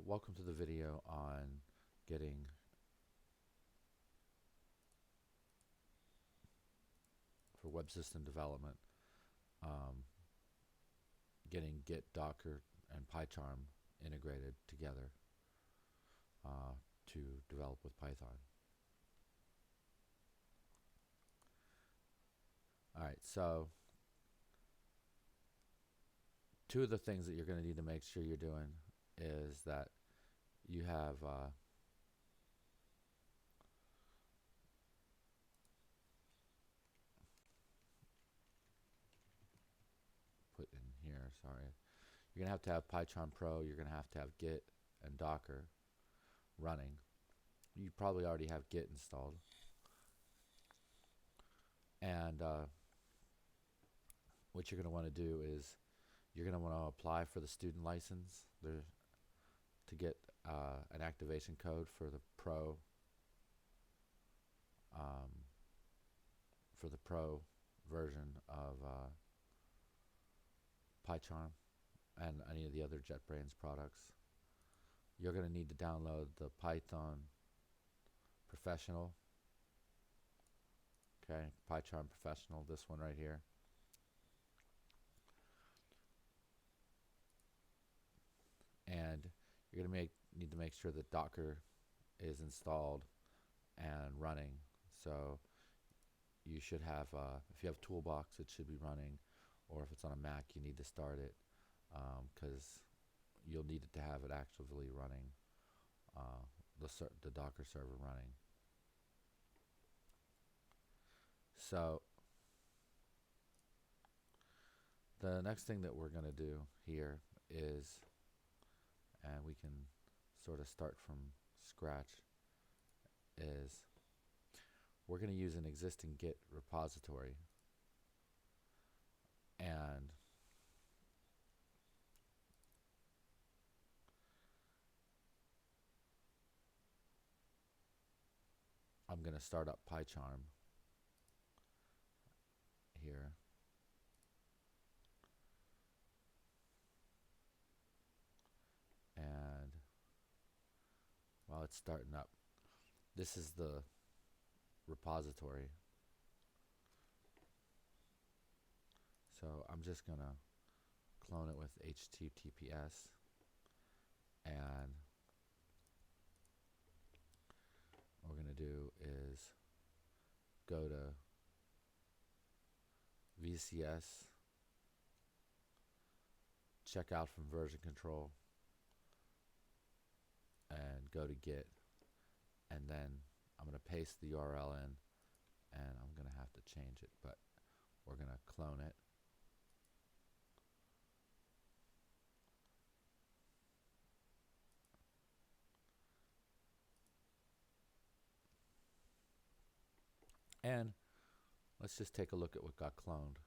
Welcome to the video on getting for web system development, getting Git, Docker, and pycharm integrated together to develop with Python. Alright, so two of the things that you're going to need to make sure you're doing is that you have put in here, sorry. You're going to have pycharm Pro, you're going to have Git and Docker running. You probably already have Git installed. And what you're going to want to do is you're going to want to apply for the student license to get an activation code for the Pro version of pycharm and any of the other JetBrains products. You're going to need to download the Python Professional. Okay, pycharm Professional, this one right here. And you're going to need to make sure that Docker is installed and running. So you should have, if you have Toolbox, it should be running, or if it's on a Mac, you need to start it because you'll need it to have it actively running, the Docker server running. So the next thing that we're going to do here is, and we can sort of start from scratch, is we're going to use an existing Git repository, and I'm going to start up pycharm here. And while it's starting up, this is the repository. So I'm just going to clone it with HTTPS, and what we're going to do is go to VCS, check out from version control, and go to Git, and then I'm going to paste the URL in, and I'm going to have to change it, but we're going to clone it. And let's just take a look at what got cloned.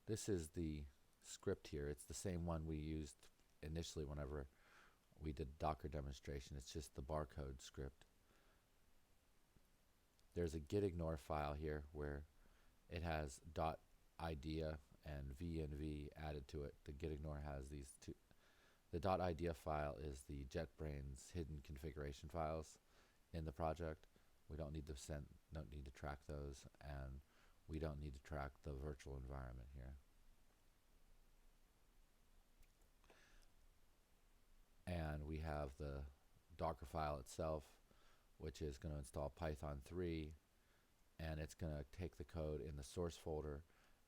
This is the script here. It's the same one we used initially whenever we did Docker demonstration. It's just the barcode script. There's a gitignore file here where it has .idea and v added to it. The gitignore has these two. The .idea file is the JetBrains hidden configuration files in the project. We don't need to track those, and we don't need to track the virtual environment here. And we have the Docker file itself, which is going to install Python 3, and it's going to take the code in the source folder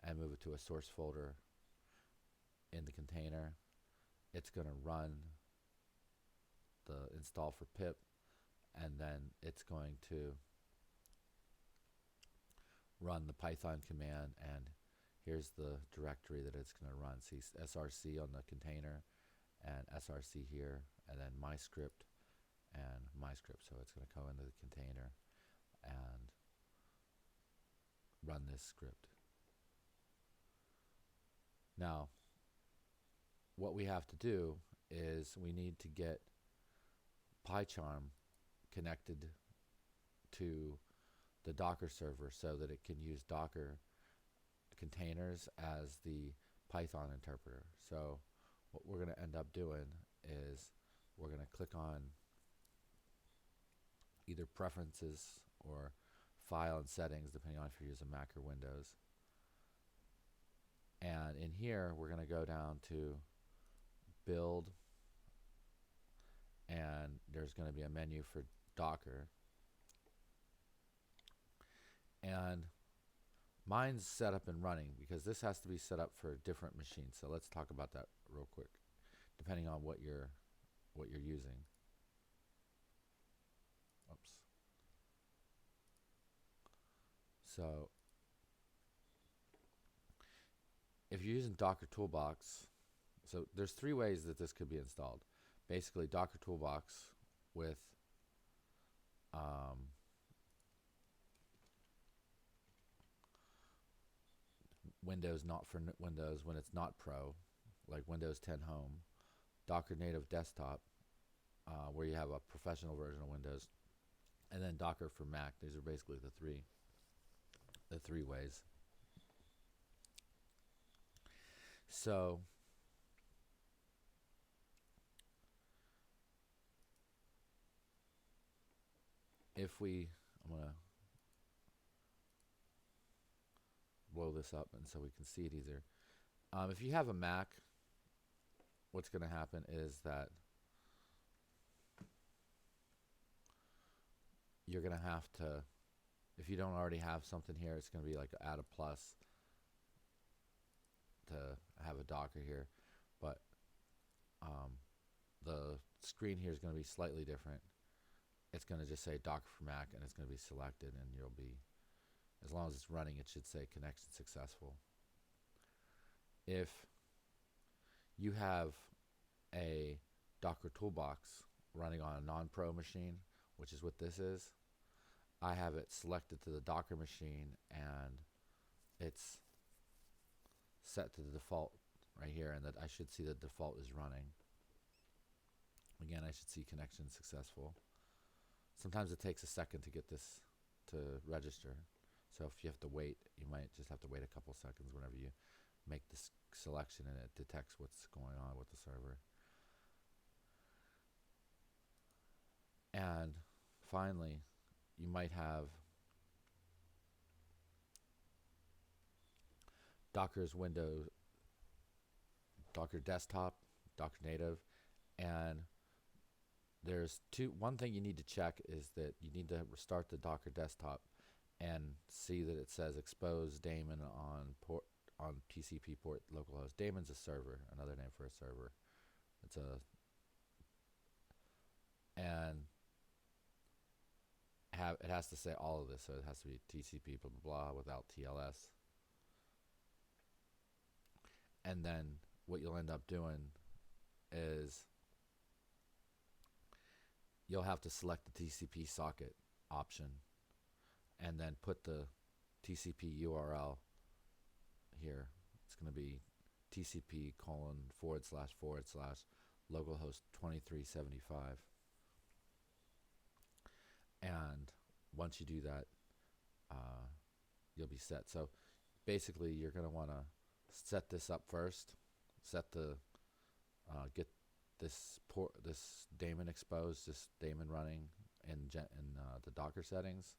and move it to a source folder in the container. It's going to run the install for pip, and then it's going to run the Python command, and here's the directory that it's going to run. See src on the container, and src here, and then myscript and myscript. So it's going to go into the container and run this script. Now, what we have to do is we need to get pycharm connected to the Docker server so that it can use Docker containers as the Python interpreter. So what we're going to end up doing is we're going to click on either preferences or file and settings, depending on if you're using Mac or Windows. And in here, we're going to go down to build, and there's going to be a menu for Docker. And mine's set up and running because this has to be set up for different machines. So let's talk about that real quick, depending on what you're using. Oops. So if you're using Docker Toolbox, so there's 3 ways that this could be installed. Basically, Docker Toolbox with Windows not for Windows when it's not Pro, like Windows 10 Home, Docker Native Desktop, where you have a professional version of Windows, and then Docker for Mac. These are basically the three ways. So I'm gonna blow this up and so we can see it easier. If you have a Mac, what's going to happen is that you're going to have to, if you don't already have something here, it's going to be like add a plus to have a Docker here. But the screen here is going to be slightly different. It's going to just say Docker for Mac, and it's going to be selected, and you'll be, as long as it's running, it should say connection successful. If you have a Docker Toolbox running on a non-pro machine, which is what this is, I have it selected to the Docker machine, and it's set to the default right here, and that I should see the default is running. Again, I should see connection successful. Sometimes it takes a second to get this to register. So if you have to wait, you might just have to wait a couple seconds whenever you make this selection and it detects what's going on with the server. And finally, you might have Docker's Windows, Docker Desktop, Docker Native, and there's one thing you need to check is that you need to restart the Docker Desktop and see that it says expose daemon on TCP port localhost. Daemon's a server, another name for a server. It has to say all of this, so it has to be TCP blah blah blah without TLS. And then what you'll end up doing is you'll have to select the TCP socket option and then put the TCP URL here. It's going to be TCP:// localhost 2375. And once you do that, you'll be set. So basically, you're going to want to set this up first. Get this daemon exposed, this daemon running in the Docker settings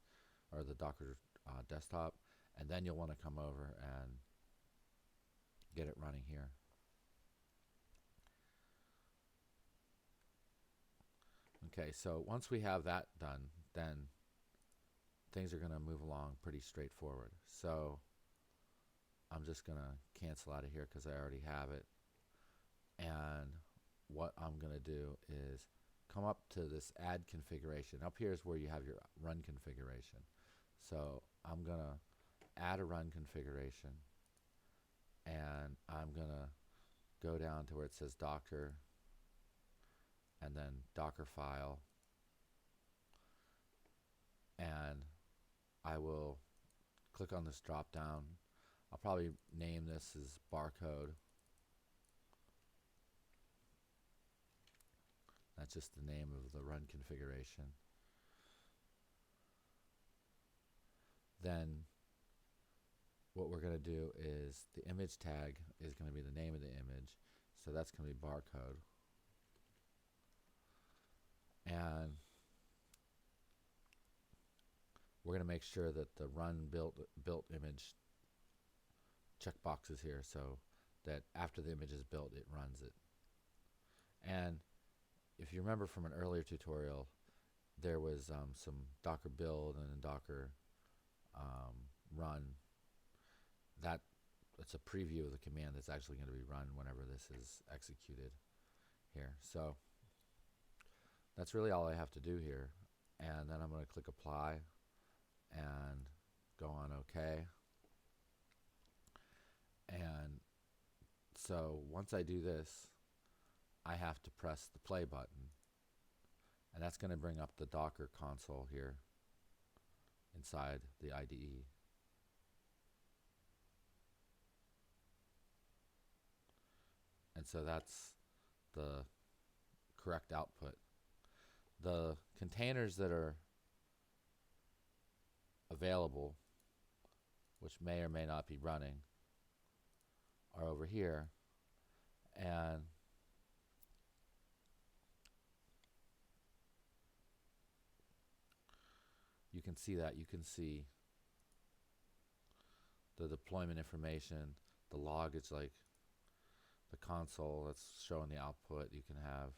or the Docker desktop, and then you'll want to come over and get it running here. Okay, so once we have that done, then things are going to move along pretty straightforward. So I'm just going to cancel out of here because I already have it. And what I'm going to do is come up to this add configuration. Up here is where you have your run configuration. So I'm going to add a run configuration, and I'm going to go down to where it says Docker and then Docker file, and I will click on this drop down. I'll probably name this as barcode. That's just the name of the run configuration. Then what we're going to do is the image tag is going to be the name of the image. So that's going to be barcode. And we're going to make sure that the run built image checkbox is here, so that after the image is built, it runs it. And if you remember from an earlier tutorial, there was some Docker build and Docker run. That's a preview of the command that's actually going to be run whenever this is executed here. So that's really all I have to do here. And then I'm going to click apply and go on OK. And so once I do this, I have to press the play button. And that's going to bring up the Docker console here inside the IDE. And so that's the correct output. The containers that are available, which may or may not be running, are over here. And you can see that. You can see the deployment information. The log is like the console that's showing the output. You can have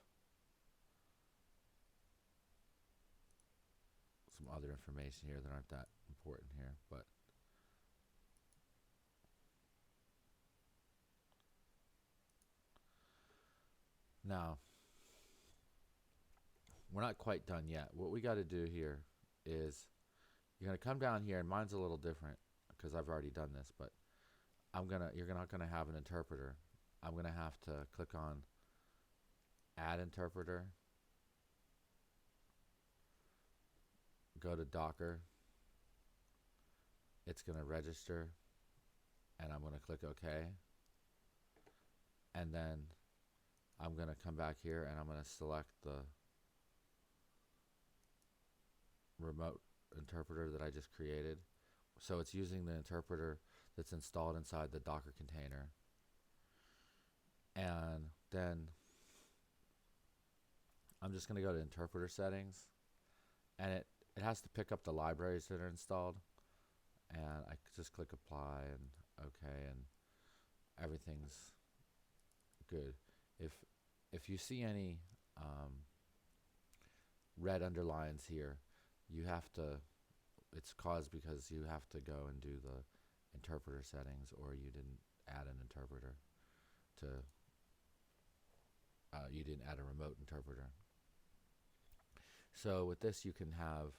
some other information here that aren't that important here, but now we're not quite done yet. What we got to do here is you're going to come down here, and mine's a little different because I've already done this, but you're not going to have an interpreter. I'm going to have to click on Add Interpreter, go to Docker, it's going to register, and I'm going to click OK. And then I'm going to come back here and I'm going to select the remote interpreter that I just created. So it's using the interpreter that's installed inside the Docker container. And then I'm just going to go to interpreter settings, and it has to pick up the libraries that are installed, and I just click apply and OK, and everything's good. If you see any red underlines here, you have to, it's caused because you have to go and do the interpreter settings, or you didn't add an interpreter to you didn't add a remote interpreter. So with this, you can have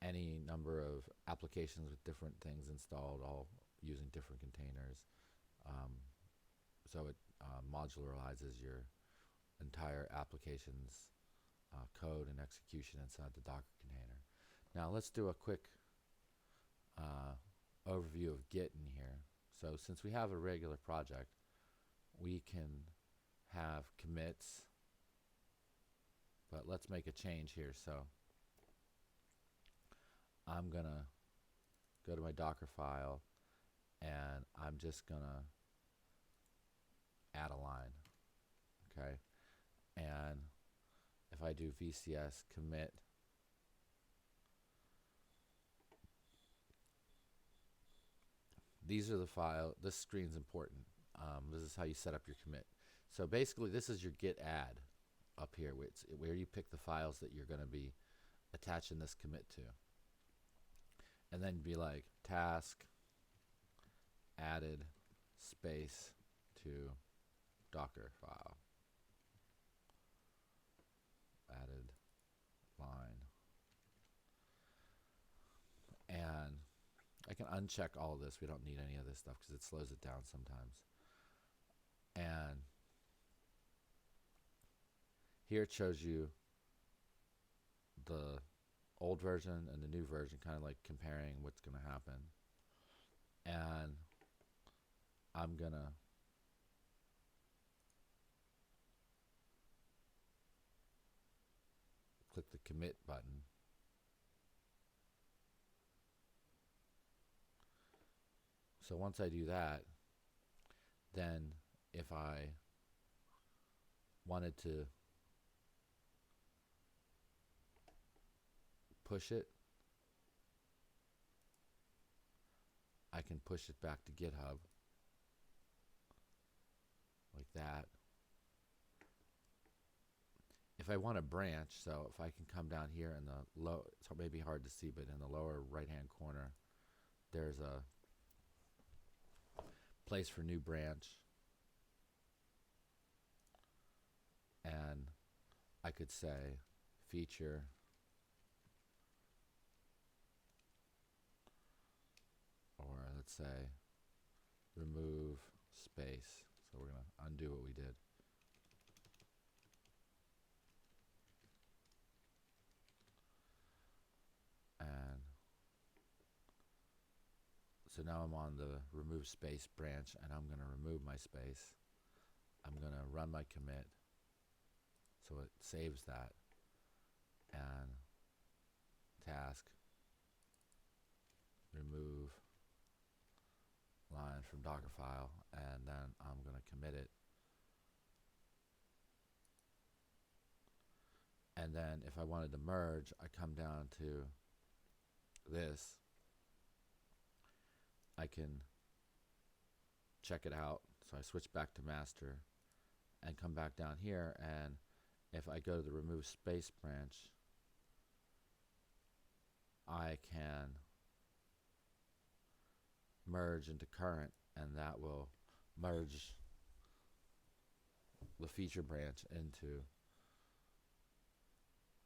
any number of applications with different things installed, all using different containers. So it modularizes your entire application's code and execution inside the Docker container. Now let's do a quick overview of Git in here. So since we have a regular project, we can have commits, but let's make a change here. So I'm gonna go to my Docker file, and I'm just gonna add a line, okay? And if I do VCS commit, these are the file. This screen's important. This is how you set up your commit. So basically, this is your git add up here, where you pick the files that you're going to be attaching this commit to. And then be like task added space to Docker file. Added line. And I can uncheck all of this. We don't need any of this stuff because it slows it down sometimes. And here it shows you the old version and the new version, kind of like comparing what's going to happen. And I'm going to click the commit button. So once I do that, then if I wanted to push it, I can push it back to GitHub like that. If I want to branch, so if I can come down here in the low, it's maybe hard to see, but in the lower right hand corner, there's a place for new branch. And I could say feature or let's say remove space. So we're going to undo what we did. And so now I'm on the remove space branch, and I'm going to remove my space. I'm going to run my commit. So it saves that. And task remove line from Docker file, and then I'm going to commit it. And then if I wanted to merge, I come down to this. I can check it out. So I switch back to master and come back down here, and if I go to the remove space branch, I can merge into current, and that will merge the feature branch into,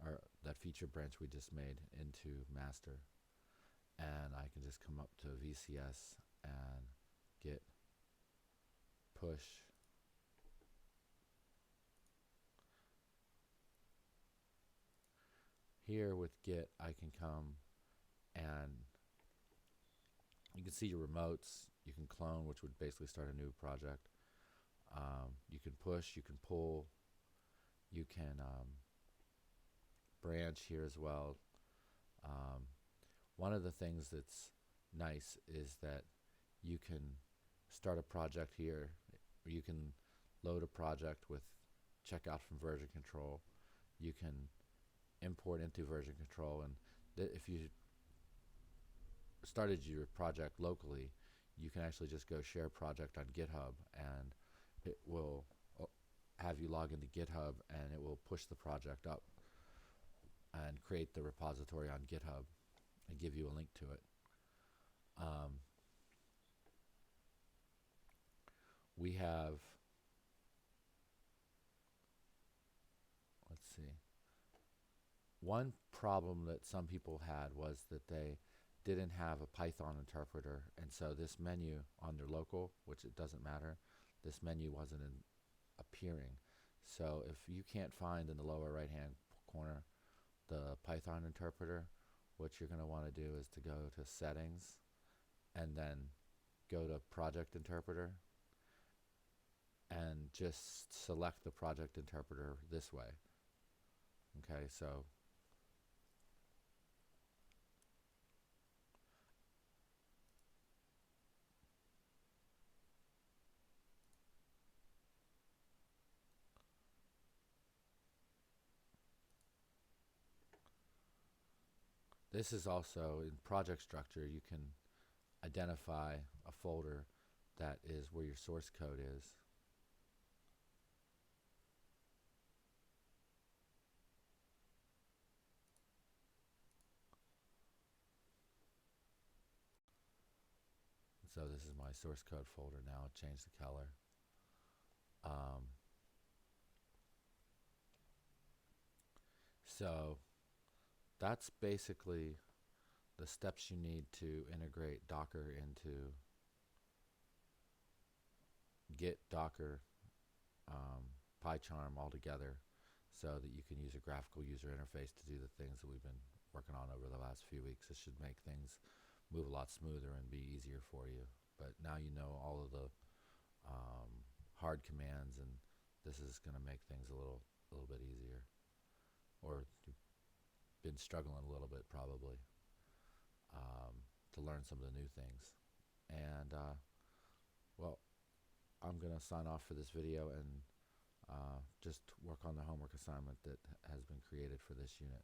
or that feature branch we just made into master. And I can just come up to VCS and git push here. With git, I can come and you can see your remotes. You can clone, which would basically start a new project. You can push, you can pull, you can branch here as well. One of the things that's nice is that you can start a project here. You can load a project with checkout from version control. You can import into version control, and if you started your project locally, you can actually just go share project on GitHub, and it will have you log into GitHub, and it will push the project up and create the repository on GitHub and give you a link to it. We have, let's see, one problem that some people had was that they didn't have a Python interpreter, and so this menu on their local, which it doesn't matter, this menu wasn't appearing. So if you can't find in the lower right hand corner the Python interpreter, what you're going to want to do is to go to settings and then go to project interpreter and just select the project interpreter this way. Okay, so this is also in project structure. You can identify a folder that is where your source code is. So this is my source code folder now. Change the color. So that's basically the steps you need to integrate Docker into Git, Docker, pycharm all together, so that you can use a graphical user interface to do the things that we've been working on over the last few weeks. This should make things move a lot smoother and be easier for you. But now you know all of the hard commands, and this is going to make things a little bit easier. Or you've been struggling a little bit probably to learn some of the new things. And well, I'm gonna sign off for this video and just work on the homework assignment that has been created for this unit.